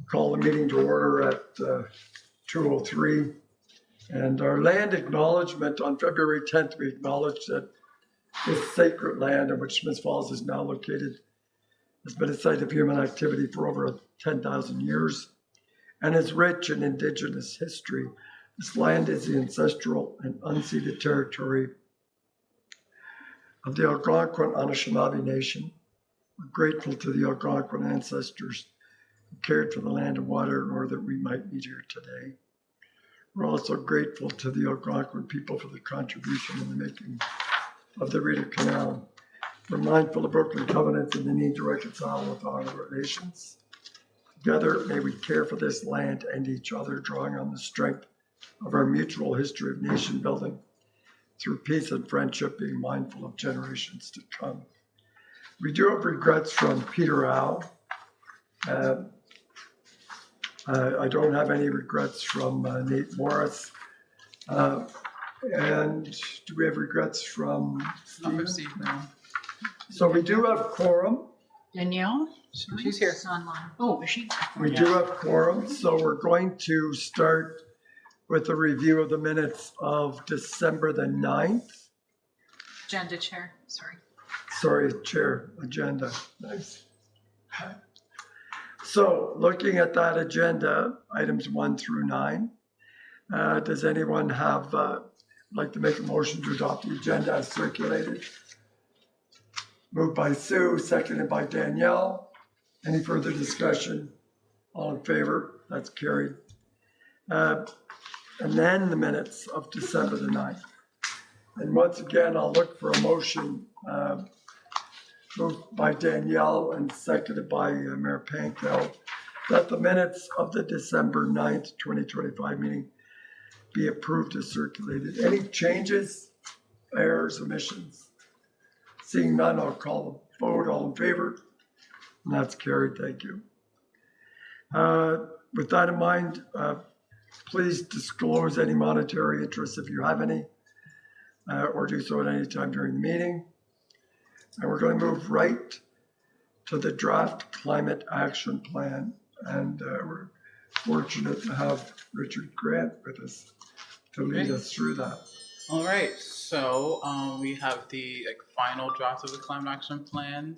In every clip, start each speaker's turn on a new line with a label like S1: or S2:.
S1: Call the meeting to order at 2:03. And our land acknowledgement on February 10th, we acknowledged that this sacred land in which Smith Falls is now located has been a site of human activity for over 10,000 years and is rich in indigenous history. This land is the ancestral and unceded territory of the Algonquin Anishinaabe Nation. We're grateful to the Algonquin ancestors who cared for the land and water in order that we might meet here today. We're also grateful to the Algonquin people for the contribution in the making of the Rideau Canal. We're mindful of broken covenants and the need to reconcile with our relations. Together, may we care for this land and each other, drawing on the strength of our mutual history of nation building through peace and friendship, being mindful of generations to come. We do have regrets from Peter Howe. I don't have any regrets from Nate Morris. And do we have regrets from Steve?
S2: No.
S1: So we do have quorum.
S3: Danielle?
S2: She's here.
S3: She's online. Oh, is she?
S1: We do have quorum. So we're going to start with a review of the minutes of December the 9th.
S3: Agenda chair, sorry.
S1: Sorry, Chair, agenda. Nice. So looking at that agenda, items 1 through 9, does anyone have like to make a motion to adopt the agenda as circulated? Moved by Sue, seconded by Danielle. Any further discussion? All in favor? That's carried. And then the minutes of December the 9th. And once again, I'll look for a motion moved by Danielle and seconded by Mayor Pankel, that the minutes of the December 9th, 2025 meeting be approved as circulated. Any changes, errors, omissions? Seeing none, I'll call the vote. All in favor? And that's carried. Thank you. With that in mind, please disclose any monetary interest if you have any, or do so at any time during the meeting. And we're going to move right to the draft climate action plan. And we're fortunate to have Richard Grant with us to lead us through that.
S2: All right, so we have the final draft of the climate action plan.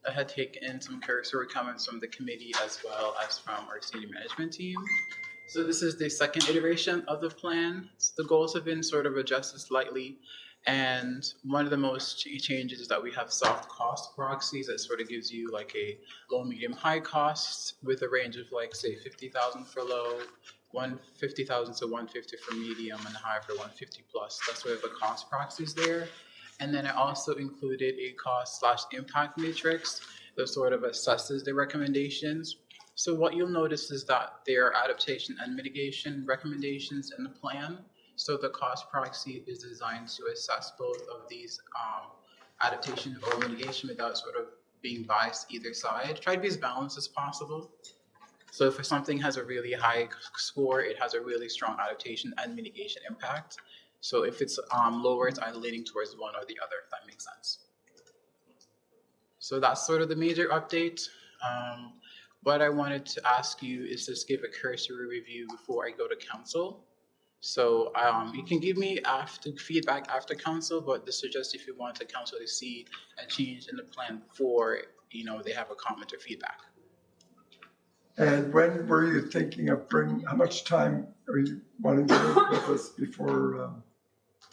S2: I had taken some cursory comments from the committee as well as from our senior management team. So this is the second iteration of the plan. So the goals have been sort of adjusted slightly. And one of the most changes is that we have soft cost proxies that sort of gives you like a low, medium, high cost with a range of like say 50,000 for low, 150,000 to 150 for medium, and high for 150 plus. That's sort of the cost proxies there. And then I also included a cost/impact matrix that sort of assesses the recommendations. So what you'll notice is that there are adaptation and mitigation recommendations in the plan. So the cost proxy is designed to assess both of these adaptation or mitigation without sort of being biased either side. Try to be as balanced as possible. So if something has a really high score, it has a really strong adaptation and mitigation impact. So if it's lower, it's either leaning towards one or the other, if that makes sense. So that's sort of the major update. What I wanted to ask you is just give a cursory review before I go to council. So you can give me feedback after council, but this is just if you want the council to see a change in the plan before they have a comment or feedback.
S1: And when were you thinking of how much time are you wanting to work with us before?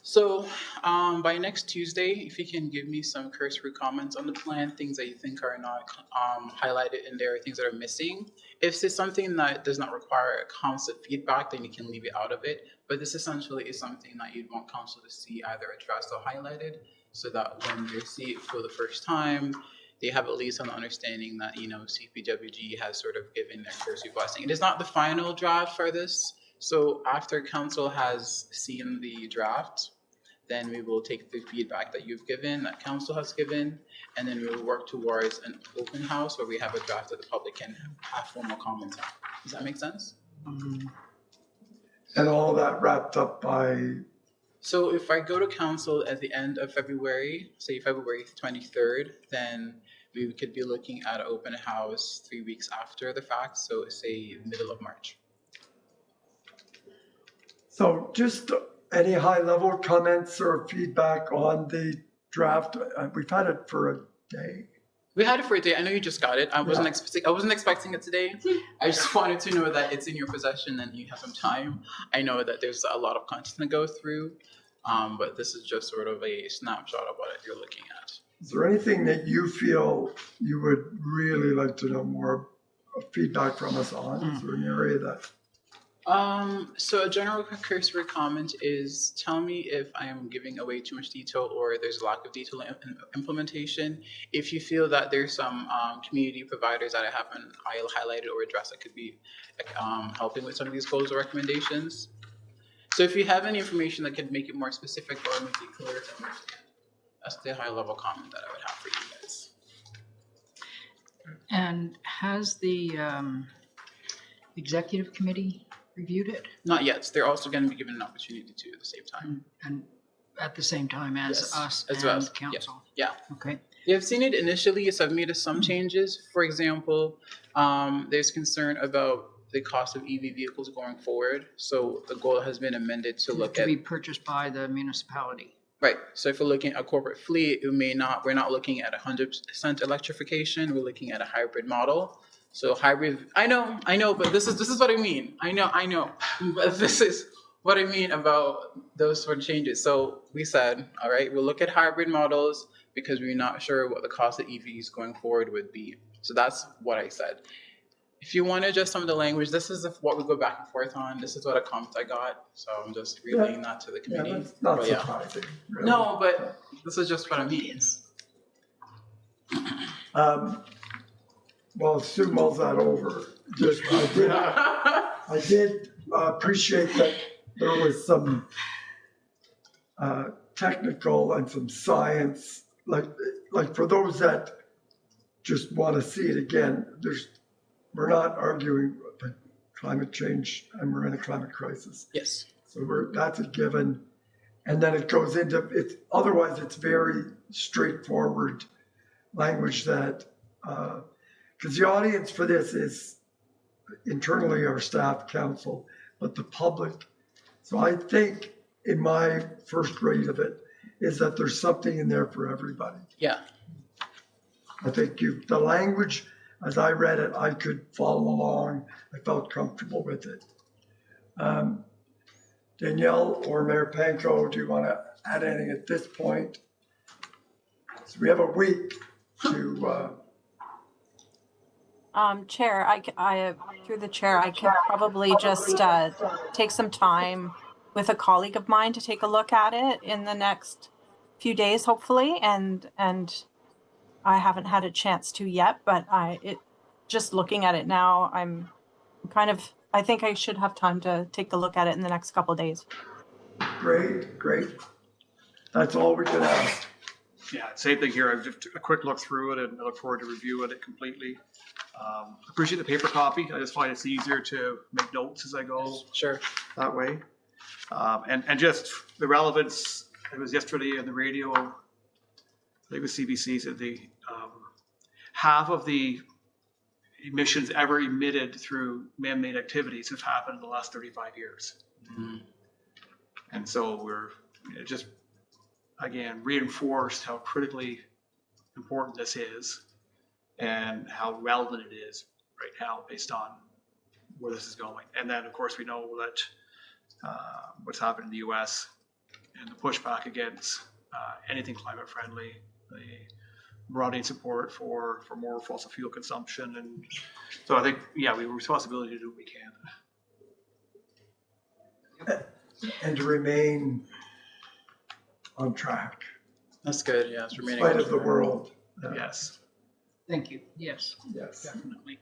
S2: So by next Tuesday, if you can give me some cursory comments on the plan, things that you think are not highlighted in there, things that are missing. If it's something that does not require council feedback, then you can leave it out of it. But this essentially is something that you'd want council to see either addressed or highlighted, so that when they see it for the first time, they have at least an understanding that CPWG has sort of given their cursory blessing. It is not the final draft for this. So after council has seen the draft, then we will take the feedback that you've given, that council has given, and then we will work towards an open house where we have a draft that the public can have formal comments on. Does that make sense?
S1: Mm-hmm. And all that wrapped up by?
S2: So if I go to council at the end of February, say February 23rd, then we could be looking at an open house 3 weeks after the fact, so say middle of March.
S1: So just any high-level comments or feedback on the draft? We've had it for a day.
S2: We had it for a day. I know you just got it. I wasn't expecting it today. I just wanted to know that it's in your possession and you have some time. I know that there's a lot of content to go through, but this is just sort of a snapshot of what you're looking at.
S1: Is there anything that you feel you would really like to know more feedback from us on? Is there an area that?
S2: So a general cursory comment is, tell me if I am giving away too much detail or there's a lack of detail in implementation. If you feel that there's some community providers that I haven't highlighted or addressed that could be helping with some of these goals or recommendations. So if you have any information that could make it more specific or make it clear to understand, that's the high level comment that I would have for you guys.
S3: And has the executive committee reviewed it?
S2: Not yet. They're also going to be given an opportunity to at the same time.
S3: And at the same time as
S2: Yes,
S3: us
S2: as
S3: and
S2: well.
S3: council?
S2: Yeah.
S3: Okay.
S2: They've seen it initially, so I've made some changes. For example, there's concern about the cost of EV vehicles going forward. So the goal has been amended to look at
S3: be purchased by the municipality.
S2: right. So if we're looking at a corporate fleet, we're not looking at 100% electrification. We're looking at a hybrid model. So hybrid, I know, but this is what I mean. I know, but this is what I mean about those sort of changes. So we said, all right, we'll look at hybrid models because we're not sure what the cost of EVs going forward would be. So that's what I said. If you want to adjust some of the language, this is what we go back and forth on. This is what a comment I got. So I'm just relaying that to the committee.
S1: Yeah, that's not
S2: But
S1: surprising. Really.
S2: No, but this is just what it means.
S1: Well, Sue mulls that over. Just I did appreciate that there was some technical and some science, like for those that just want to see it again. We're not arguing about climate change, and we're in a climate crisis.
S2: Yes.
S1: So that's a given, and then it goes into it. Otherwise, it's very straightforward language that. Because the audience for this is internally our staff, council, but the public. So I think in my first read of it is that there's something in there for everybody.
S2: Yeah.
S1: I think the language, as I read it, I could follow along. I felt comfortable with it. Danielle or Mayor Panko, do you want to add anything at this point? So we have a week to.
S4: Chair, I through the chair, I could probably just take some time with a colleague of mine to take a look at it in the next few days, hopefully. And I haven't had a chance to yet, but just looking at it now, I think I should have time to take a look at it in the next couple of days.
S1: Great. That's all we can ask.
S5: Yeah, same thing here. I've just a quick look through it and I look forward to reviewing it completely. Appreciate the paper copy. I just find it's easier to make notes as I go
S2: Sure.
S5: that way. And just the relevance, it was yesterday on the radio, I think it was CBC said half of the emissions ever emitted through man-made activities have happened in the last 35 years.
S2: Mm-hmm.
S5: And so it just, again, reinforced how critically important this is and how relevant it is right now based on where this is going. And then, of course, we know that what's happened in the U.S. and the pushback against anything climate friendly, the broadening support for more fossil fuel consumption. And so I think, yeah, we have a responsibility to do what we can.
S1: And to remain on track.
S2: That's good. Yeah, it's
S1: In
S2: remaining.
S1: spite of the world.
S5: Yes.
S3: Thank you. Yes,
S1: Yes.
S3: definitely.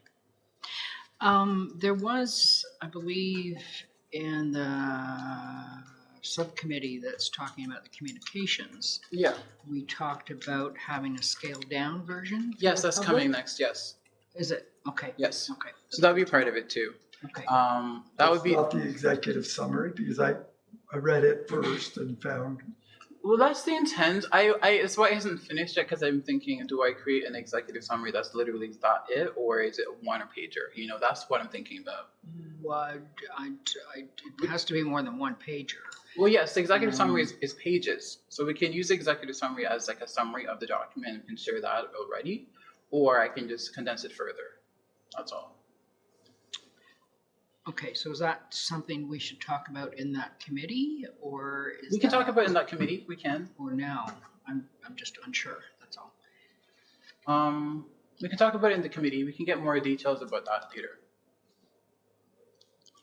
S3: There was, I believe, in the subcommittee that's talking about the communications,
S2: Yeah.
S3: we talked about having a scaled down version. for
S2: Yes,
S3: the
S2: that's
S3: public.
S2: coming next. Yes.
S3: Is it? Okay.
S2: Yes.
S3: Okay.
S2: So that'll be part of it too.
S3: Okay.
S2: That would
S1: It's
S2: be
S1: not the executive summary because I read it first and found
S2: Well, that's the intent. It's why it hasn't finished yet because I'm thinking, do I create an executive summary that's literally that it, or is it a one-pager? You know, that's what I'm thinking about.
S3: What, it has to be more than one pager.
S2: Well, yes, the executive summary is pages. So we can use the executive summary as like a summary of the document and share that already, or I can just condense it further. That's all.
S3: Okay, so is that something we should talk about in that committee, or is
S2: We can
S3: that-
S2: talk about it in that committee. We can.
S3: Or now? I'm just unsure, that's all.
S2: We can talk about it in the committee. We can get more details about that later.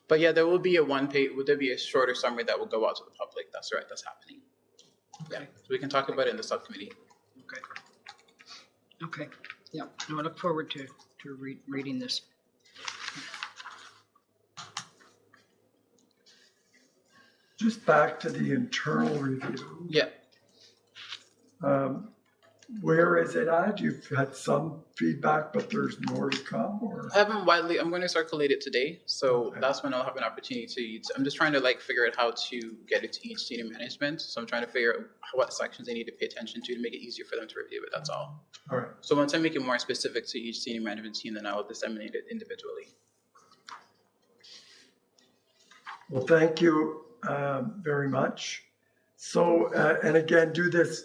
S2: But yeah, there will be a one-page. Would there be a shorter summary that will go out to the public? That's right. That's happening. Yeah, so we can talk about it in the subcommittee.
S3: Okay. Okay, yeah, no, I look forward to reading this.
S1: Just back to the internal review.
S2: Yeah.
S1: Where is it at? You've had some feedback, but there's more to come, or?
S2: I haven't widely. I'm going to circulate it today, so
S1: Okay.
S2: that's when I'll have an opportunity to. I'm just trying to like figure out how to get it to each senior management. So I'm trying to figure out what sections they need to pay attention to make it easier for them to review it. That's all.
S1: All right.
S2: So once I make it more specific to each senior management team, then I will disseminate it individually.
S1: Well, thank you very much. So, and again, do this,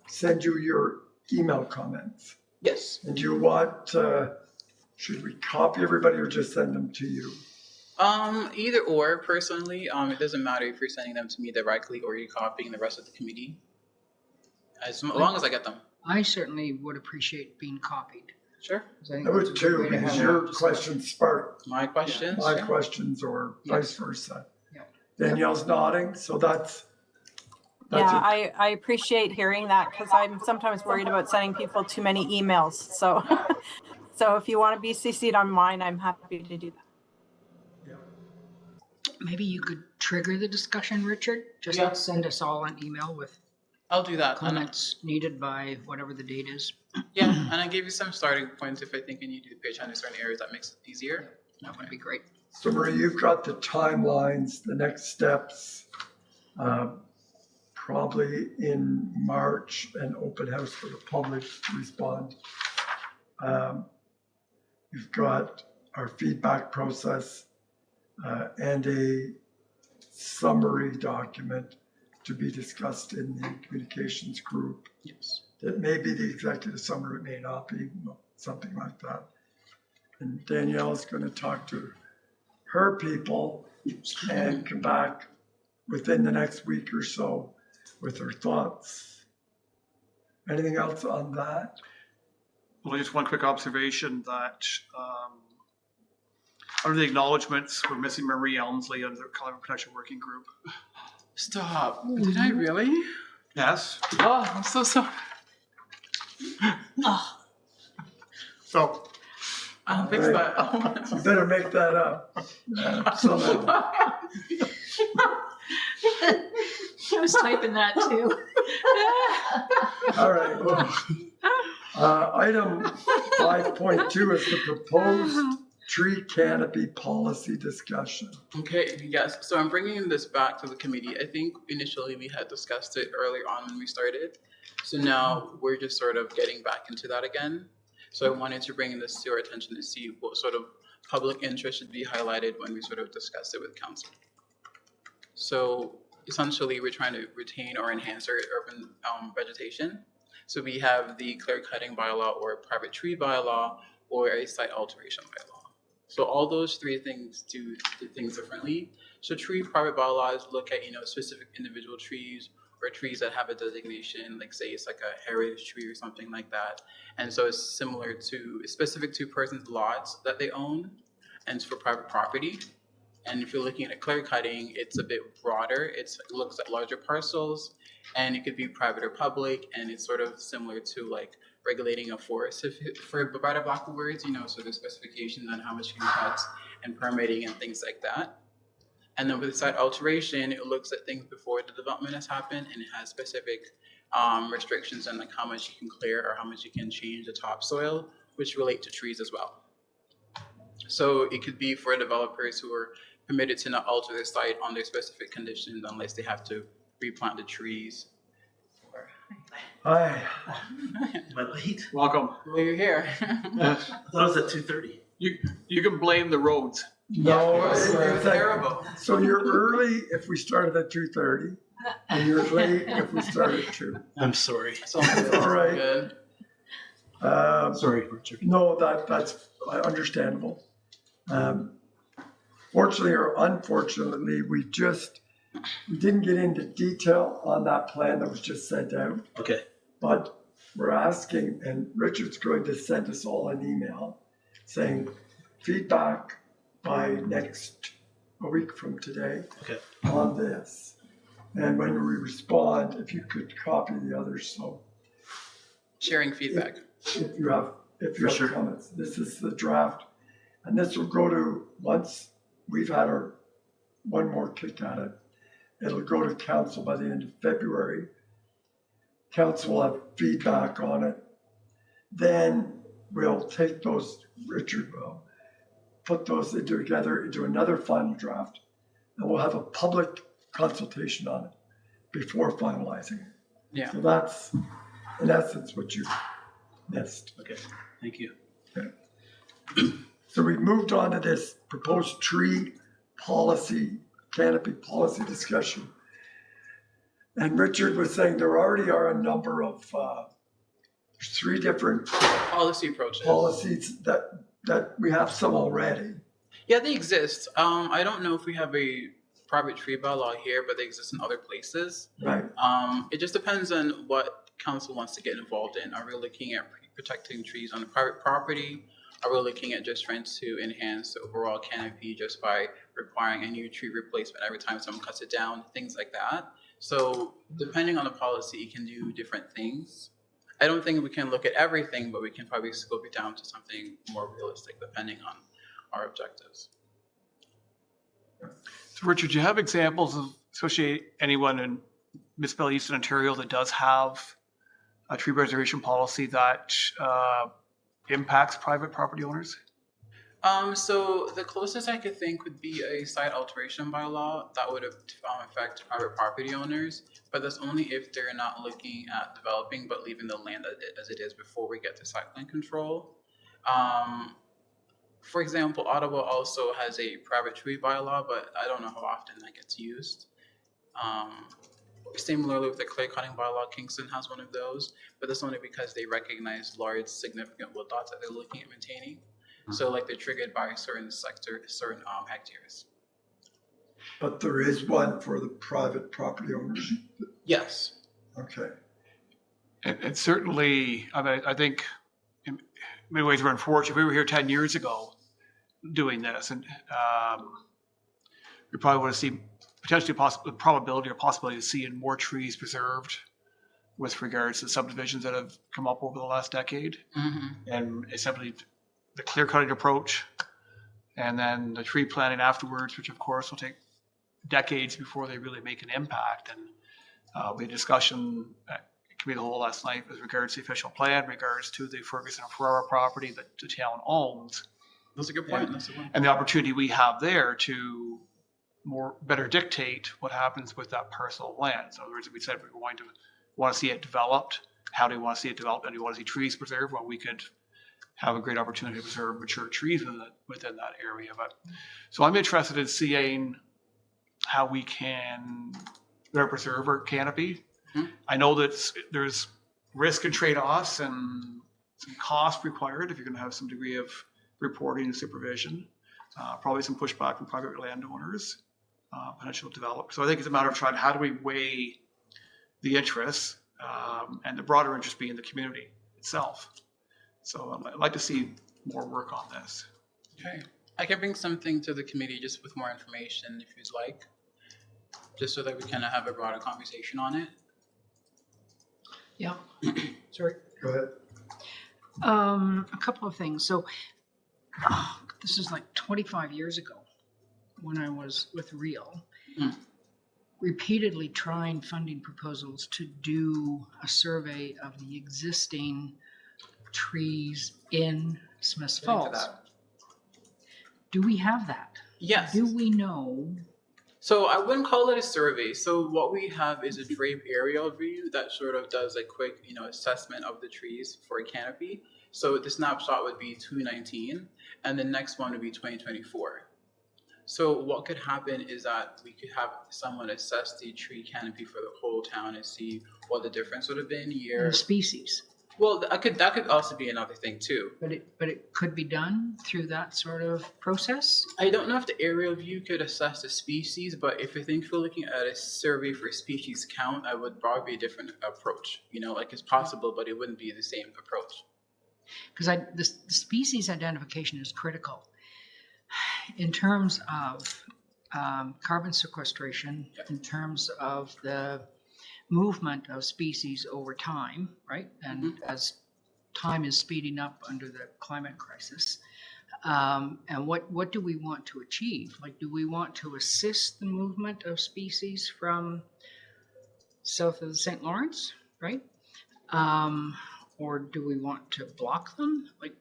S1: send you your email comments.
S2: Yes.
S1: And do you want, should we copy everybody or just send them to you?
S2: Either or. Personally, it doesn't matter if you're sending them to me directly or you're copying the rest of the committee. As long as I get them.
S3: I certainly would appreciate being copied.
S2: Sure.
S3: 'Cause I think
S1: I
S3: that's a
S1: would
S3: good
S1: too,
S3: way to
S1: because
S3: have
S1: your
S3: a discussion.
S1: questions spark
S2: My questions.
S1: my
S2: Sure.
S1: questions or
S3: Yeah.
S1: vice versa.
S3: Yeah.
S1: Danielle's nodding, so that's
S4: Yeah,
S1: it.
S4: I appreciate hearing that because I'm sometimes worried about sending people too many emails. So, so if you want to be CC'd on mine, I'm happy to do that.
S1: Yeah.
S3: Maybe you could trigger the discussion, Richard? Just
S2: Yeah.
S3: send us all an email with
S2: I'll do that. And
S3: comments needed by whatever the date is.
S2: yeah, and I gave you some starting points if I think you need to pay attention to certain areas that makes it easier.
S3: That would be great.
S1: So Marie, you've got the timelines, the next steps, probably in March, an open house for the public to respond. You've got our feedback process and a summary document to be discussed in the communications group.
S2: Yes.
S1: That may be the executive summary, it may not be, something like that. And Danielle's going to talk to her people and come back within the next week or so with her thoughts. Anything else on that?
S5: Well, just one quick observation that under the acknowledgements, we're missing Marie Elmsley under the Climate Protection Working Group.
S2: Stop. Did I really?
S5: Yes.
S2: Oh, I'm so sorry.
S5: So
S2: I'll fix
S1: Right.
S2: that.
S1: You better make that up somehow.
S3: I was typing that too.
S1: All right. Item 5.2 is the proposed tree canopy policy discussion.
S2: Okay, yes. So I'm bringing this back to the committee. I think initially we had discussed it earlier on when we started. So now we're just sort of getting back into that again. So I wanted to bring this to your attention to see what sort of public interest should be highlighted when we sort of discuss it with council. So essentially, we're trying to retain or enhance our urban vegetation. So we have the clear cutting bylaw or private tree bylaw or a site alteration bylaw. So all those three things do things differently. So tree private bylaws look at, specific individual trees or trees that have a designation, like say it's like a heritage tree or something like that. And so it's specific to persons' lots that they own, and it's for private property. And if you're looking at clear cutting, it's a bit broader. It looks at larger parcels, and it could be private or public, and it's sort of similar to like regulating a forest. For better block of words, so there's specifications on how much you can cut and permitting and things like that. And then with the site alteration, it looks at things before the development has happened, and it has specific restrictions on like how much you can clear or how much you can change the topsoil, which relate to trees as well. So it could be for developers who are permitted to not alter their site on their specific conditions unless they have to replant the trees.
S1: Hi.
S6: Am I late?
S5: Welcome.
S2: Well, you're here.
S6: I thought it was at 2:30.
S5: You can blame the roads.
S1: No,
S2: Yes,
S1: it's like-
S2: terrible.
S1: so you're early if we started at 2:30, and you're late if we start at 2.
S6: I'm sorry.
S2: So
S1: All right.
S2: good.
S6: Sorry, Richard.
S1: No, that's understandable. Fortunately or unfortunately, we didn't get into detail on that plan that was just sent out,
S6: Okay.
S1: but we're asking, and Richard's going to send us all an email saying feedback by a week from today
S6: Okay.
S1: on this. And when we respond, if you could copy the others, so
S2: Sharing feedback.
S1: if you have
S6: sure.
S1: comments, this is the draft. And this will go to, once we've had one more kick at it, it'll go to council by the end of February. Council will have feedback on it. Then we'll take those, Richard will put those together into another final draft, and we'll have a public consultation on it before finalizing it.
S2: Yeah.
S1: So that's, in essence, what you missed.
S6: Okay. Thank you.
S1: So we moved on to this proposed tree policy, canopy policy discussion. And Richard was saying there already are a number of, 3 different
S2: Policy approaches.
S1: policies that we have some already.
S2: Yeah, they exist. I don't know if we have a private tree bylaw here, but they exist in other places.
S1: Right.
S2: It just depends on what council wants to get involved in. Are we looking at protecting trees on private property? Are we looking at just trying to enhance the overall canopy just by requiring a new tree replacement every time someone cuts it down, things like that? So depending on the policy, you can do different things. I don't think we can look at everything, but we can probably scope it down to something more realistic depending on our objectives.
S5: So Richard, do you have examples of, especially anyone in municipal Eastern Ontario that does have a tree preservation policy that impacts private property owners?
S2: So the closest I could think would be a site alteration bylaw that would affect private property owners, but that's only if they're not looking at developing but leaving the land as it is before we get to site plan control. For example, Ottawa also has a private tree bylaw, but I don't know how often that gets used. Similarly with the clay cutting bylaw, Kingston has one of those, but that's only because they recognize large significant wood lots that they're looking at maintaining. So like they're triggered by a certain sector, certain hectares.
S1: But there is one for the private property owners.
S2: Yes.
S1: Okay.
S5: And certainly, I mean, I think in many ways we're unfortunate. We were here 10 years ago doing this, and we probably would have seen potentially probability or possibility of seeing more trees preserved with regards to subdivisions that have come up over the last decade.
S2: Mm-hmm.
S5: And it's simply the clear cutting approach and then the tree planting afterwards, which of course will take decades before they really make an impact. And we had a discussion at committee of the whole last night with regards to the official plan, regards to the Ferguson and Ferrara property that the town owns.
S2: That's a good point. That's a good point.
S5: And the opportunity we have there to better dictate what happens with that parcel of land. So in other words, we said we're going to want to see it developed. How do we want to see it developed? And do we want to see trees preserved? Well, we could have a great opportunity to preserve mature trees within that area. But so I'm interested in seeing how we can better preserve our canopy.
S2: Mm-hmm.
S5: I know that there's risk and trade-offs and some cost required if you're going to have some degree of reporting and supervision. Probably some pushback from private landowners, potential developers. So I think it's a matter of trying, how do we weigh the interests and the broader interest being the community itself. So I'd like to see more work on this.
S2: Okay. I can bring something to the committee just with more information if you'd like, just so that we can have a broader conversation on it.
S3: Yeah. Sorry.
S1: Go ahead.
S3: A couple of things. So this is like 25 years ago when I was with Real, repeatedly trying funding proposals to do a survey of the existing trees in Smiths
S2: Getting to
S3: Falls.
S2: that.
S3: Do we have that?
S2: Yes.
S3: Do we know
S2: So I wouldn't call it a survey. So what we have is a drape aerial view that sort of does a quick, assessment of the trees for a canopy. So the snapshot would be 2019, and the next one would be 2024. So what could happen is that we could have someone assess the tree canopy for the whole town and see what the difference would have been
S3: And
S2: year.
S3: the species.
S2: Well, that could also be another thing too.
S3: But it could be done through that sort of process.
S2: I don't know if the aerial view could assess the species, but if I think we're looking at a survey for species count, I would probably be a different approach. Like it's possible, but it wouldn't be the same approach.
S3: Because the species identification is critical in terms of carbon sequestration, in terms of the movement of species over time, right? And as time is speeding up under the climate crisis, and what do we want to achieve? Like, do we want to assist the movement of species from south of the St. Lawrence, right? Or do we want to block them? Like,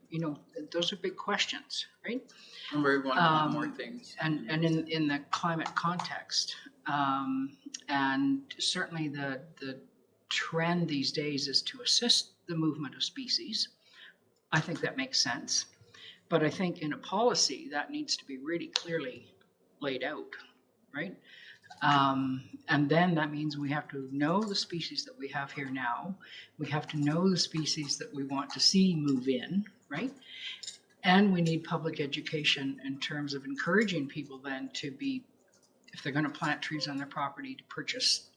S3: those are big questions, right?
S2: And we want to do more things.
S3: And in the climate context, and certainly the trend these days is to assist the movement of species. I think that makes sense. But I think in a policy that needs to be really clearly laid out, right? And then that means we have to know the species that we have here now. We have to know the species that we want to see move in, right? And we need public education in terms of encouraging people then to be, if they're going to plant trees on their property, to purchase,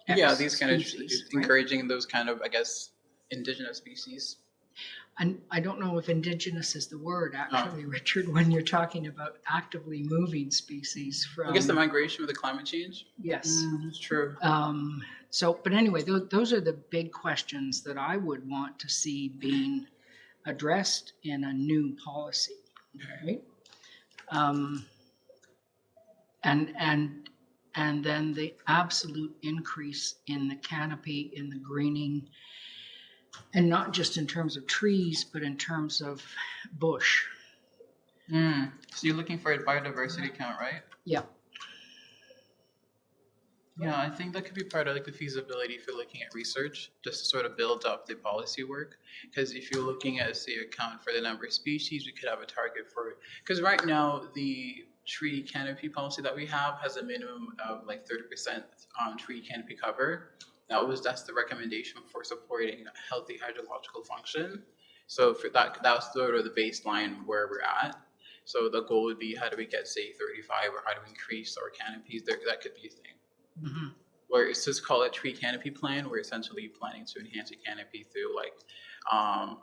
S3: X
S2: These kind of
S3: species, right?
S2: encouraging those kind of, I guess, indigenous species.
S3: And I don't know if indigenous is the word actually, Richard, when you're talking about actively moving species from.
S2: I guess the migration with the climate change.
S3: Yes.
S2: It's true.
S3: But anyway, those are the big questions that I would want to see being addressed in a new policy, right? And then the absolute increase in the canopy, in the greening, and not just in terms of trees, but in terms of bush.
S2: So you're looking for a biodiversity count, right?
S3: Yeah.
S2: Yeah, I think that could be part of the feasibility for looking at research, just to sort of build up the policy work. Because if you're looking at, say, a count for the number of species, we could have a target for, because right now the tree canopy policy that we have has a minimum of 30% on tree canopy cover. That's the recommendation for supporting healthy hydrological function. So for that's sort of the baseline where we're at. So the goal would be, how do we get, say, 35, or how do we increase our canopies? That could be a thing.
S3: Mm-hmm.
S2: Where it's just called a tree canopy plan. We're essentially planning to enhance a canopy through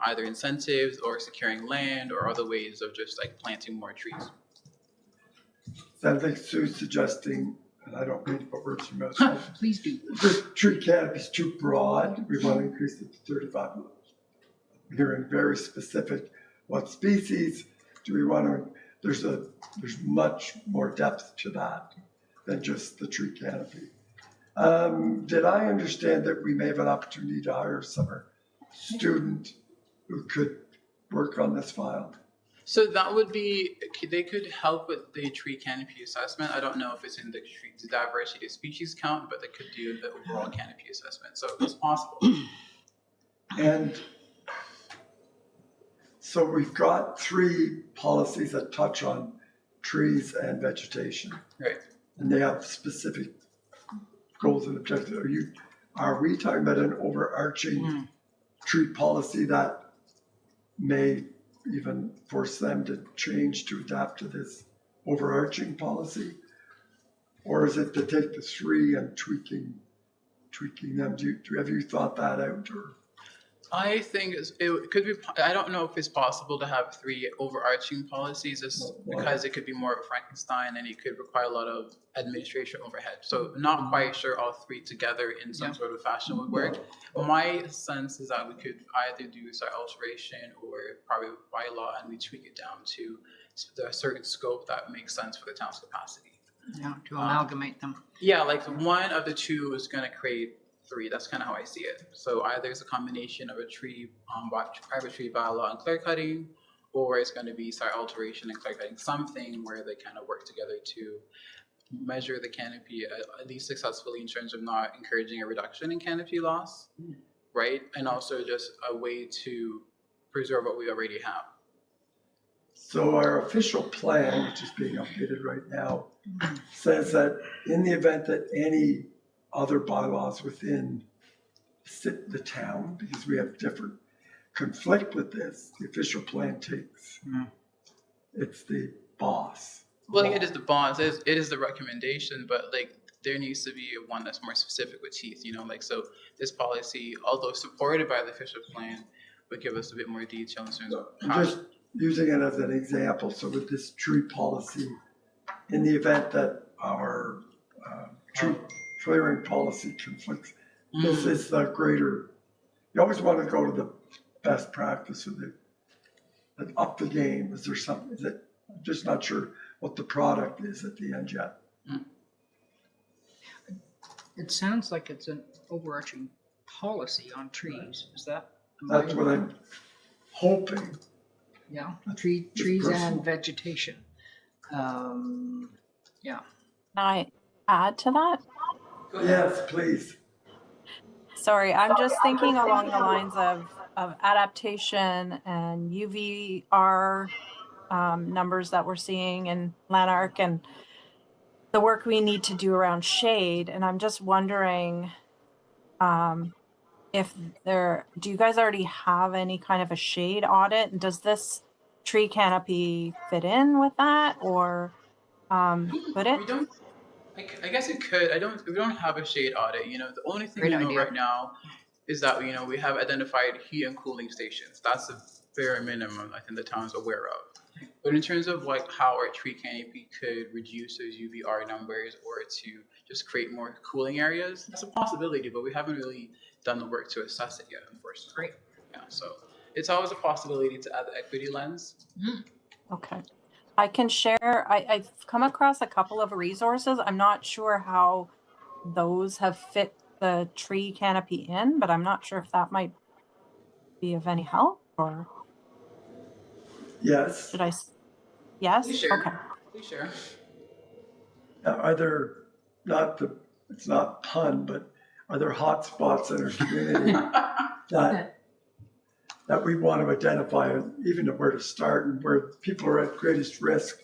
S2: either incentives or securing land or other ways of just planting more trees.
S1: So I think Sue's suggesting, and I don't mean to put words in your mouth,
S3: Please do.
S1: this tree canopy is too broad. We want to increase it to 35. I'm hearing very specific. What species do we want to? There's much more depth to that than just the tree canopy. Did I understand that we may have an opportunity to hire a summer student who could work on this file?
S2: So that would be, they could help with the tree canopy assessment. I don't know if it's in the diversity of species count, but they could do the overall canopy assessment. So it's possible.
S1: And so we've got 3 policies that touch on trees and vegetation.
S2: Right.
S1: And they have specific goals and objectives. Are we talking about an overarching tree policy that may even force them to change to adapt to this overarching policy? Or is it to take the 3 and tweaking them? Have you thought that out? Or?
S2: I think it could be, I don't know if it's possible to have 3 overarching policies, because it could be more of a Frankenstein and it could require a lot of administration overhead. So not quite sure all 3 together in some sort of fashion would work. My sense is that we could either do site alteration or probably bylaw, and we tweak it down to a certain scope that makes sense for the town's capacity.
S3: Yeah, to amalgamate them.
S2: Yeah, one of the 2 is going to create 3. That's kind of how I see it. So either it's a combination of a tree, private tree bylaw and clear cutting, or it's going to be site alteration and clear cutting, something where they kind of work together to measure the canopy at least successfully in terms of not encouraging a reduction in canopy loss, right? And also just a way to preserve what we already have.
S1: So our official plan, which is being updated right now, says that in the event that any other bylaws within the town, because we have different conflict with this, the official plan takes, it's the boss.
S2: Well, it is the bonds, it is the recommendation, but like there needs to be one that's more specific with teeth, you know, like so this policy, although supported by the official plan, would give us a bit more detail in terms of
S1: I'm
S2: how.
S1: just using it as an example. So with this tree policy, in the event that our tree clearing policy conflicts, this is the greater, you always want to go to the best practice or the up the game. Is there something, is it, I'm just not sure what the product is at the end yet.
S3: It sounds like it's an overarching policy on trees. Is that?
S1: That's what I'm hoping.
S3: Yeah,
S1: That's
S3: trees
S1: personal.
S3: and vegetation. Yeah.
S4: Can I add to that?
S1: Yes, please.
S4: Sorry, I'm just thinking along the lines of adaptation and UVR numbers that we're seeing in Lanark and the work we need to do around shade. And I'm just wondering if do you guys already have any kind of a shade audit? And does this tree canopy fit in with that, or could it?
S2: We don't. I guess it could. We don't have a shade audit. You know, the only thing
S3: Great
S2: we know
S3: idea.
S2: right now is that we have identified heat and cooling stations. That's the bare minimum I think the town's aware of. But in terms of like how our tree canopy could reduce those UVR numbers or to just create more cooling areas, that's a possibility. But we haven't really done the work to assess it yet, unfortunately.
S3: Great.
S2: Yeah. So it's always a possibility to add the equity lens.
S4: Okay. I can share, I've come across a couple of resources. I'm not sure how those have fit the tree canopy in, but I'm not sure if that might be of any help, or
S1: Yes.
S4: should I? Yes?
S2: Please share.
S4: Okay.
S2: Please share.
S1: Now, are there it's not pun, but are there hot spots in our community that we want to identify, even where to start and where people are at greatest risk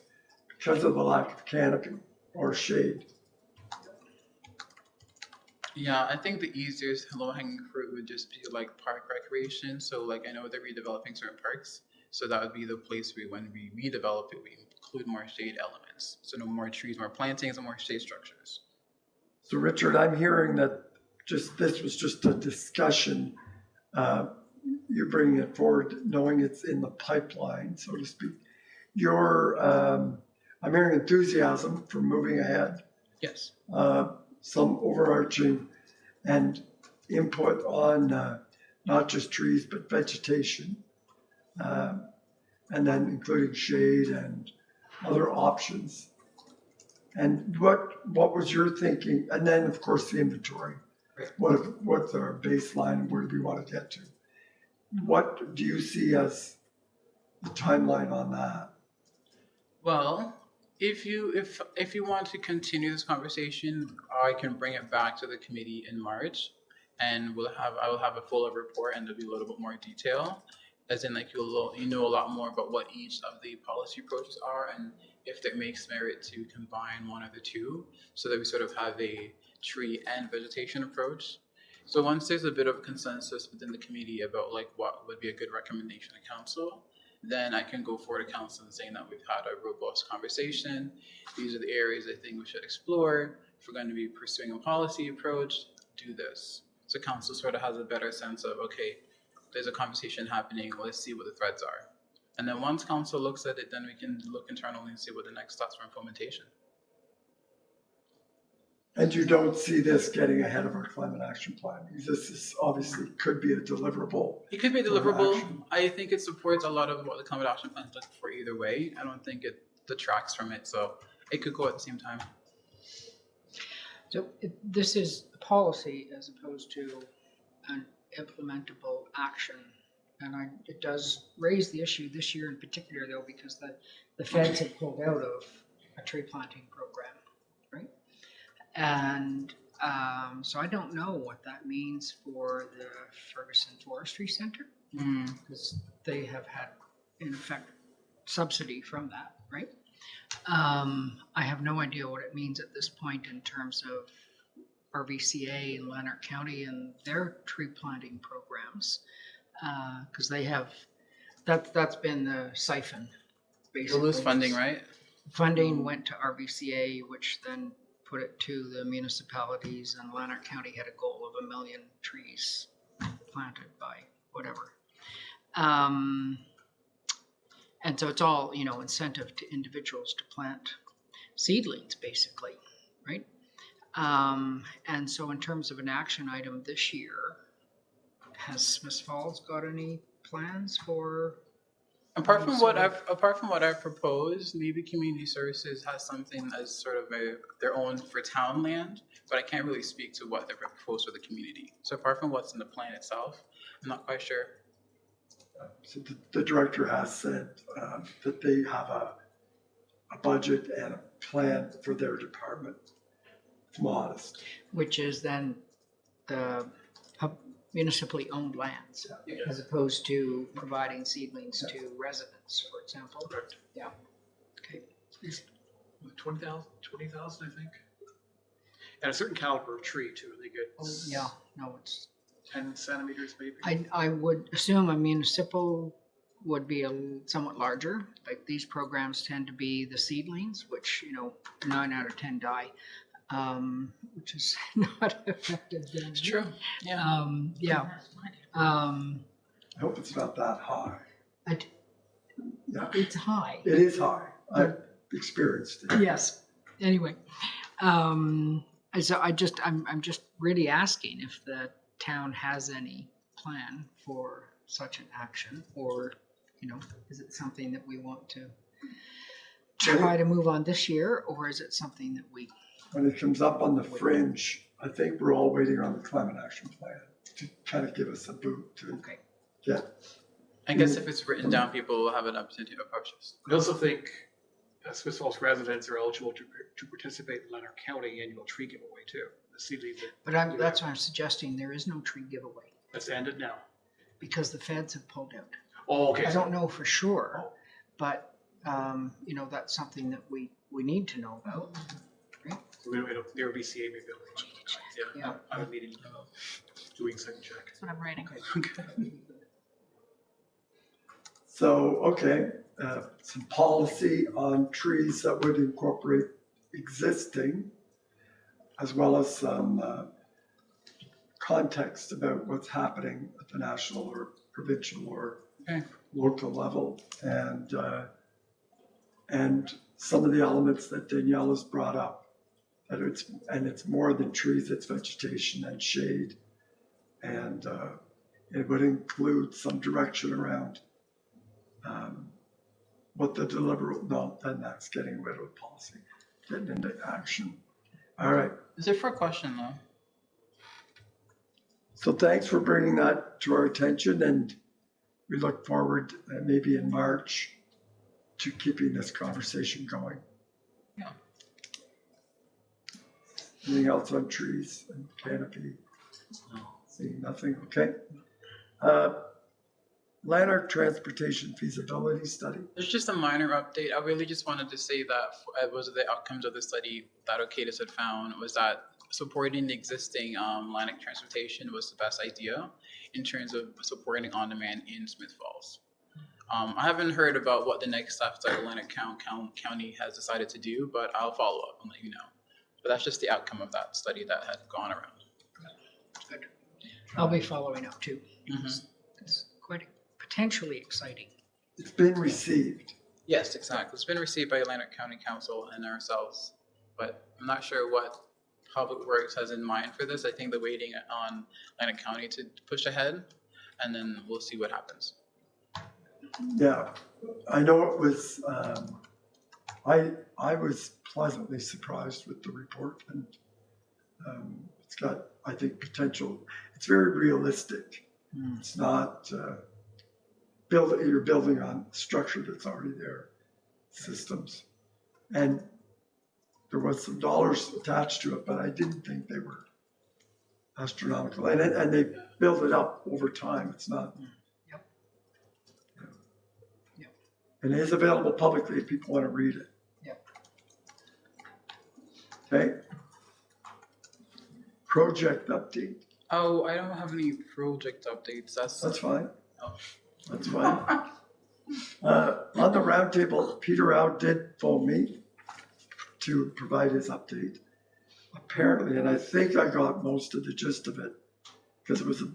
S1: because of the lack of canopy or shade?
S2: Yeah, I think the easiest low-hanging fruit would just be like park recreation. So like I know they're redeveloping certain parks. So that would be the place when we redevelop it, we include more shade elements. So no more trees, more plantings, and more shade structures.
S1: So Richard, I'm hearing that this was just a discussion. You're bringing it forward, knowing it's in the pipeline, so to speak. I'm hearing enthusiasm for moving ahead.
S2: Yes.
S1: Some overarching and input on not just trees, but vegetation. And then including shade and other options. And what was your thinking? And then, of course, the inventory.
S2: Right.
S1: What's our baseline and where do we want to get to? What do you see as the timeline on that?
S2: Well, if you want to continue this conversation, I can bring it back to the committee in March, and I will have a fuller report and there'll be a little bit more detail, as in like you know a lot more about what each of the policy approaches are and if it makes merit to combine one of the two, so that we sort of have a tree and vegetation approach. So once there's a bit of consensus within the committee about like what would be a good recommendation to council, then I can go forward to council and saying that we've had a robust conversation. These are the areas I think we should explore. If we're going to be pursuing a policy approach, do this. So council sort of has a better sense of, okay, there's a conversation happening, let's see what the threads are. And then once council looks at it, then we can look internally and see what the next steps for implementation.
S1: And you don't see this getting ahead of our climate action plan? Because this is obviously could be a deliverable.
S2: It could be a deliverable.
S1: action.
S2: I think it supports a lot of what the climate action plan is looking for either way. I don't think it detracts from it, so it could go at the same time.
S3: So this is a policy as opposed to an implementable action. And it does raise the issue this year in particular, though, because the feds have pulled out of a tree planting program, right? And so I don't know what that means for the Ferguson Forestry Center, because they have had, in effect, subsidy from that, right? I have no idea what it means at this point in terms of RVCA in Lanark County and their tree planting programs, because they have, that's been the siphon,
S2: You'll
S3: basically.
S2: lose funding, right?
S3: Funding went to RVCA, which then put it to the municipalities, and Lanark County had a goal of 1 million trees planted by whatever. And so it's all, incentive to individuals to plant seedlings, basically, right? And so in terms of an action item this year, has Smith Falls got any plans for?
S2: Apart from what I've proposed, maybe community services has something as sort of their own for town land, but I can't really speak to what they've proposed for the community. So apart from what's in the plan itself, I'm not quite sure.
S1: So the director has said that they have a budget and a plan for their department. It's modest.
S3: Which is then the municipally owned lands, as opposed to providing seedlings to residents, for example.
S5: Correct.
S3: Yeah. Okay.
S5: 20,000, I think. And a certain caliber of tree too. They get
S3: Yeah. No, it's.
S5: 10 centimeters maybe.
S3: I would assume a municipal would be somewhat larger. Like these programs tend to be the seedlings, which 9 out of 10 die, which is not effective. Then.
S2: It's true. Yeah.
S3: Yeah.
S1: I hope it's not that high. Yeah,
S3: It's high.
S1: it is high. I've experienced it.
S3: Yes. Anyway, so I'm just really asking if the town has any plan for such an action, or is it something that we want to try to move on this year, or is it something that we?
S1: When it comes up on the fringe, I think we're all waiting on the climate action plan to kind of give us a boot to
S3: Okay.
S1: get.
S2: I guess if it's written down, people will have an opportunity to approach us.
S5: I also think Smith Falls residents are eligible to participate in Lanark County annual tree giveaway too. The seedlings
S3: But that's why I'm suggesting there is no tree giveaway
S5: that's ended now.
S3: because the feds have pulled out.
S5: Oh, okay.
S3: I don't know for sure, but that's something that we need to know about. Right?
S5: The RBCA may be able to.
S3: Yeah.
S5: I have a meeting doing second check.
S4: That's what I'm writing.
S1: So, okay, some policy on trees that would incorporate existing, as well as some context about what's happening at the national or provincial or local level, and some of the elements that Danielle has brought up. That it's more than trees; it's vegetation and shade, and it would include some direction around what the deliverable. No, then that's getting rid of policy, getting into action. All right.
S2: Is it for a question though?
S1: So thanks for bringing that to our attention, and we look forward maybe in March to keeping this conversation going.
S2: Yeah.
S1: Anything else on trees and canopy?
S6: No.
S1: Seeing nothing, okay. Lanark Transportation Feasibility Study.
S2: There's just a minor update. I really just wanted to say that was the outcomes of the study that Ocadis had found was that supporting the existing Lanark transportation was the best idea in terms of supporting on-demand in Smith Falls. I haven't heard about what the next steps that Lanark County has decided to do, but I'll follow up and let you know. But that's just the outcome of that study that had gone around.
S3: Good. I'll be following up too.
S2: Mm-hmm.
S3: It's quite potentially exciting.
S1: It's been received.
S2: Yes, exactly. It's been received by Lanark County Council and ourselves, but I'm not sure what Public Works has in mind for this. I think they're waiting on Lanark County to push ahead, and then we'll see what happens.
S1: Yeah, I know it was, I was pleasantly surprised with the report, and it's got, I think, potential. It's very realistic. It's not you're building on structure that's already there, systems. And there was some dollars attached to it, but I didn't think they were astronomical. And they build it up over time. It's not.
S3: Yep. Yep.
S1: And it is available publicly if people want to read it.
S3: Yep.
S1: Okay. Project update.
S2: Oh, I don't have any project updates.
S1: That's fine.
S2: Oh.
S1: That's fine. On the roundtable, Peter Howe did phone me to provide his update. Apparently, and I think I got most of the gist of it because it was a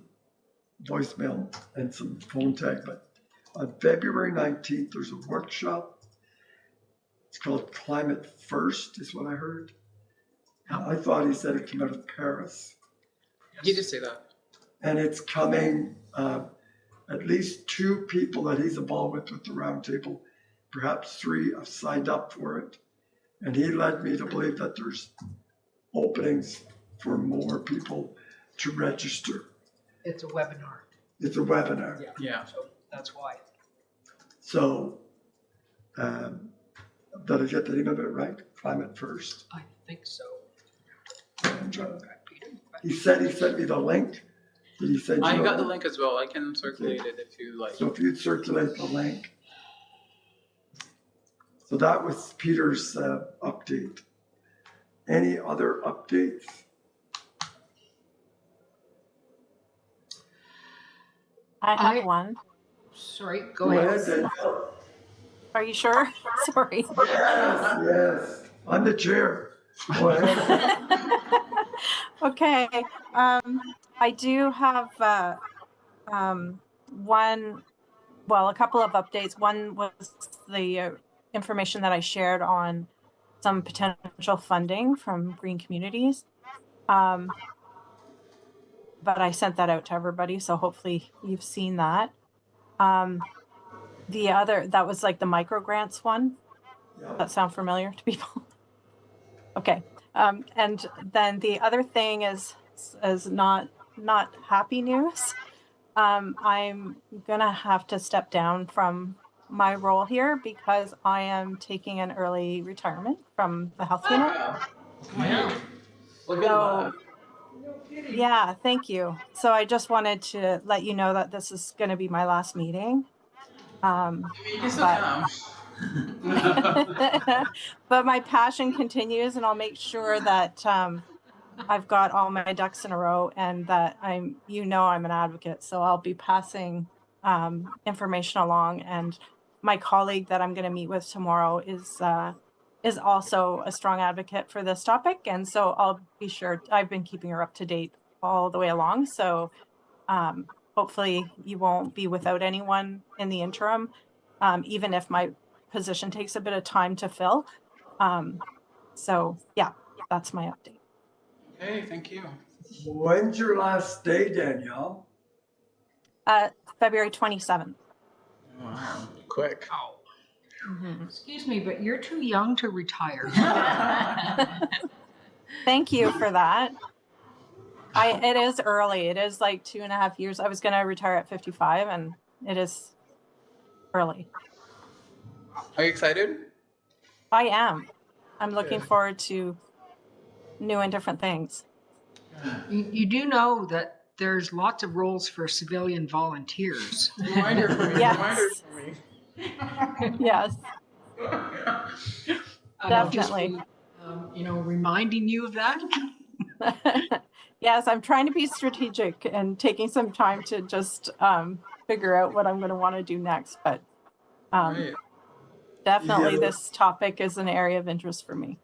S1: voicemail and some phone tag. But on February 19th, there's a workshop. It's called Climate First, is what I heard. I thought he said it came out of Paris.
S2: You did say that.
S1: And it's coming, at least 2 people that he's involved with the roundtable, perhaps 3 have signed up for it. And he led me to believe that there's openings for more people to register.
S3: It's a webinar.
S1: It's a webinar.
S2: Yeah.
S3: So that's why.
S1: So, did I get the name of it right? Climate First.
S3: I think so.
S1: And,
S3: Check back, Peter.
S1: he said he sent me the link. Did he send you?
S2: I got
S1: a
S2: the link as well. I can circulate it if you like.
S1: So if you'd circulate the link. So that was Peter's update. Any other updates?
S4: I have one.
S3: Sorry, go ahead.
S1: Danielle.
S4: Are you sure? Sorry.
S1: Yes. I'm the chair. Go ahead.
S4: Okay. I do have one, well, a couple of updates. One was the information that I shared on some potential funding from Green Communities. But I sent that out to everybody, so hopefully you've seen that. The other, that was like the micro grants one. Does that sound familiar to people? Okay. And then the other thing is not happy news. I'm gonna have to step down from my role here because I am taking an early retirement from the health unit.
S2: Yeah.
S4: So, yeah, thank you. So I just wanted to let you know that this is going to be my last meeting.
S2: You can still
S4: But-
S2: come.
S4: but my passion continues, and I'll make sure that I've got all my ducks in a row, and that I'm an advocate. So I'll be passing information along, and my colleague that I'm going to meet with tomorrow is also a strong advocate for this topic, and so I'll be sure. I've been keeping her up to date all the way along, so hopefully you won't be without anyone in the interim, even if my position takes a bit of time to fill. So yeah, that's my update.
S2: Okay, thank you.
S1: When's your last day, Danielle?
S4: February 27th.
S2: Wow, quick.
S3: Oh. Excuse me, but you're too young to retire.
S4: Thank you for that. It is early. It is like 2.5 years. I was going to retire at 55, and it is early.
S2: Are you excited?
S4: I am. I'm looking forward to new and different things.
S3: You do know that there's lots of roles for civilian volunteers.
S2: Reminder for me.
S4: Yes.
S2: Reminder for me.
S4: Yes.
S3: I'll just
S4: Definitely.
S3: be, reminding you of that.
S4: Yes, I'm trying to be strategic and taking some time to just figure out what I'm going to want to do next. But
S2: Right.
S4: definitely
S1: Yeah.
S4: this topic is an area of interest for me.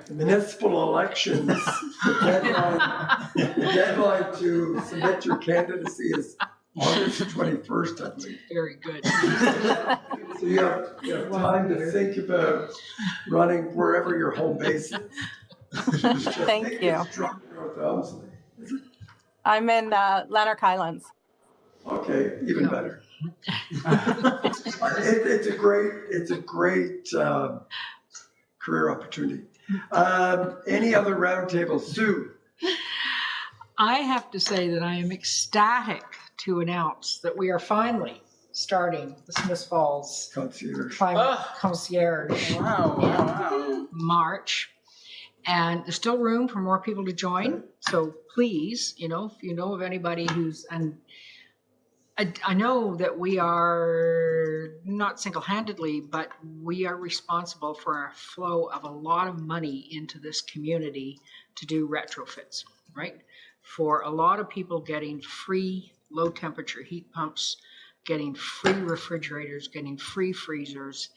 S1: The municipal elections, the deadline to submit your candidacy is August 21st, I believe.
S3: Very good.
S1: So you have time to think about running wherever your home base is.
S4: Thank you.
S1: It's North Elmsley.
S4: I'm in Lanark Highlands.
S1: Okay, even
S3: Yeah.
S1: better. It's a great career opportunity. Any other roundtables? Sue?
S3: I have to say that I am ecstatic to announce that we are finally starting the Smith Falls
S1: concierge.
S3: Climate
S2: Oh.
S3: Concierge
S2: Wow.
S3: March. And there's still room for more people to join. So please, if you know of anybody and I know that we are not single-handedly, but we are responsible for a flow of a lot of money into this community to do retrofits, right? For a lot of people getting free low-temperature heat pumps, getting free refrigerators, getting free freezers,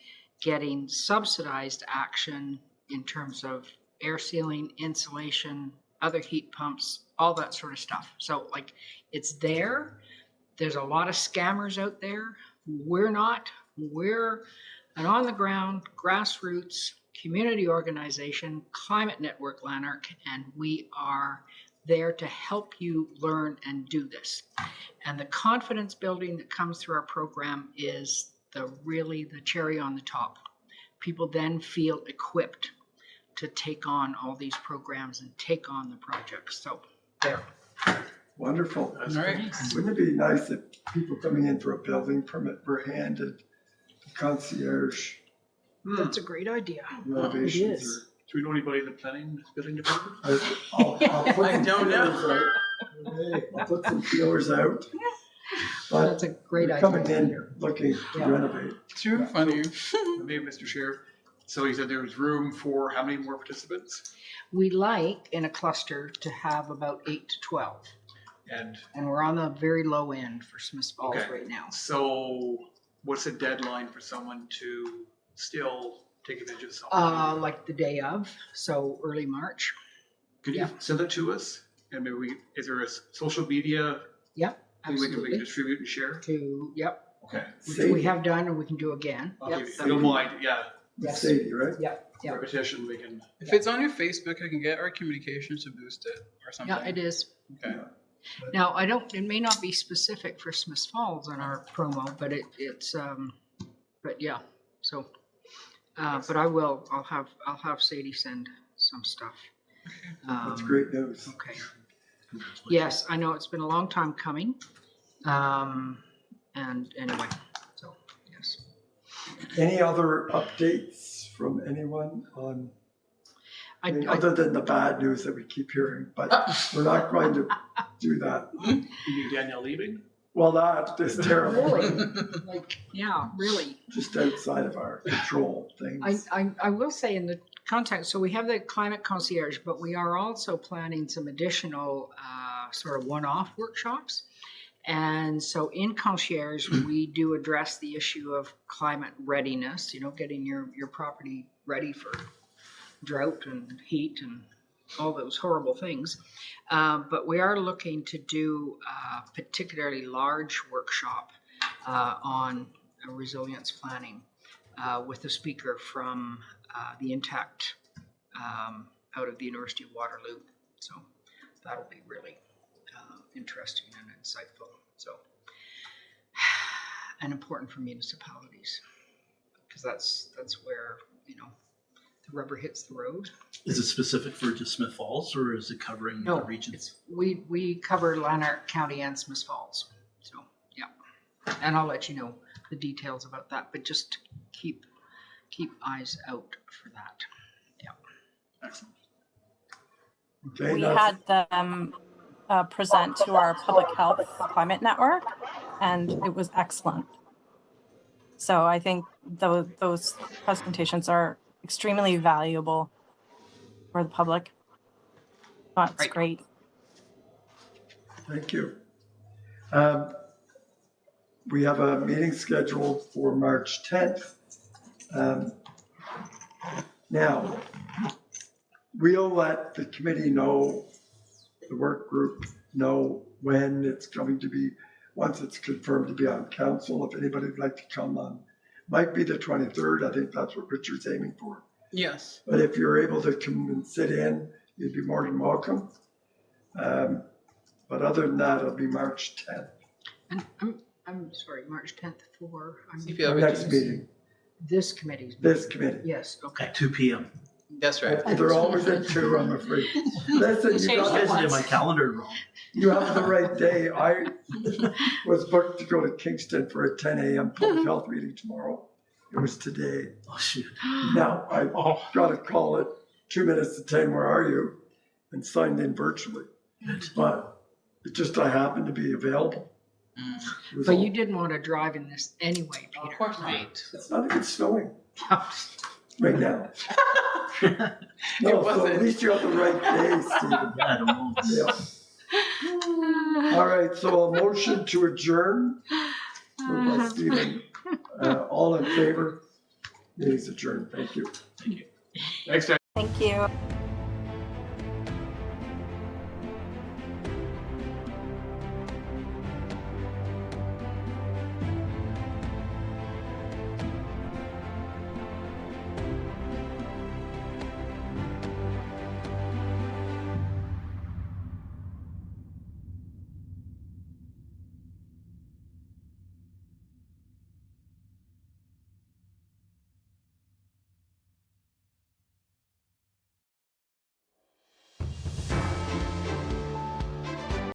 S3: getting subsidized action in terms of air sealing, insulation, other heat pumps, all that sort of stuff. So it's there. There's a lot of scammers out there. We're not. We're an on-the-ground, grassroots community organization, Climate Network Lanark, and we are there to help you learn and do this. And the confidence building that comes through our program is really the cherry on the top. People then feel equipped to take on all these programs and take on the projects. So there.
S1: Wonderful.
S2: All right.
S1: Wouldn't it be nice if people coming in for a building permit were handed concierge
S3: That's a great idea.
S1: renovations?
S3: is.
S5: Do we know anybody in the planning building department?
S1: I'll put
S2: I
S1: some
S2: don't know.
S1: feelers out. I'll put some feelers out. But
S3: That's a great
S1: they're
S3: idea.
S1: coming in here looking to
S3: Yeah.
S1: renovate.
S2: Too funny.
S5: Maybe, Mr. Chair. So you said there was room for how many more participants?
S3: We like in a cluster to have about 8 to 12.
S5: And
S3: And we're on the very low end for Smith Falls
S5: Okay.
S3: right now.
S5: so what's the deadline for someone to still take advantage of this opportunity?
S3: Like the day of, so early March.
S5: Could you
S3: yeah.
S5: send it to us? And maybe is there a social media
S3: Yep,
S5: thing we can
S3: absolutely.
S5: distribute and share?
S3: Yep,
S5: Okay.
S3: which
S1: Sadie,
S3: we have done and we can do again.
S5: Okay,
S3: Yep,
S5: if you don't mind, yeah,
S3: Yes.
S1: Sadie, right?
S3: Yep.
S5: repetition, we can.
S2: If it's on your Facebook, I can get our communications to boost it or something.
S3: Yeah, it is.
S2: Okay.
S3: Now, it may not be specific for Smith Falls in our promo, but but yeah, so, but I'll have Sadie send some stuff.
S1: That's great news.
S3: Okay. Yes, I know it's been a long time coming. And anyway, so, yes.
S1: Any other updates from anyone on, I mean,
S3: I
S1: other than the bad news that we keep hearing, but we're not going to do that.
S5: You Danielle leaving?
S1: Well, that is terrible.
S3: really, yeah, really.
S1: Just outside of our control things.
S3: I will say in the context, so we have the climate concierge, but we are also planning some additional sort of one-off workshops. And so in concierge, we do address the issue of climate readiness, getting your property ready for drought and heat and all those horrible things. But we are looking to do a particularly large workshop on resilience planning with a speaker from the Intact out of the University of Waterloo. So that'll be really interesting and insightful. So, and important for municipalities because that's where the rubber hits the road.
S6: Is it specific for just Smith Falls or is it covering the region?
S3: We cover Lanark County and Smith Falls. So yeah, and I'll let you know the details about that. But just keep eyes out for that. Yeah.
S6: Excellent.
S1: Okay,
S4: We
S1: that's-
S4: had them present to our public health climate network, and it was excellent. So I think those presentations are extremely valuable for the public. That's
S3: Right.
S4: great.
S1: Thank you. We have a meeting scheduled for March 10th. Now, we'll let the committee know, the work group know when it's going to be, once it's confirmed to be on council. If anybody would like to come on, might be the 23rd. I think that's what Richard's aiming for.
S2: Yes.
S1: But if you're able to come and sit in, you'd be more than welcome. But other than that, it'll be March 10th,
S3: And I'm sorry, March 10th for
S1: our
S2: CPWG.
S1: next meeting,
S3: this committee's.
S1: this committee.
S3: Yes. Okay.
S6: At 2 p.m.
S2: That's right.
S1: They're always at 2, I'm afraid. Listen, you
S4: Change
S1: got
S4: it.
S6: I did my calendar wrong.
S1: You have the right day. I was booked to go to Kingston for a 10 a.m. public health meeting tomorrow. It was today.
S6: Oh, shoot.
S1: Now I
S5: Oh,
S1: got a call at 2 minutes to 10. Where are you? And signed in virtually. But it just I happened to be available.
S2: Mm.
S1: It was
S3: But
S1: all-
S3: you didn't want to drive in this anyway,
S2: Of
S3: Peter.
S2: course not.
S1: It's not even snowing right now.
S2: It
S1: No, so
S2: wasn't.
S1: at least you have the right day, Stephen.
S6: Yeah, I don't know.
S1: Yeah. All right. So a motion to adjourn. Moved by Stephen. All in favor? Meeting's adjourned. Thank you.
S5: thanks, Jack.
S4: Thank you.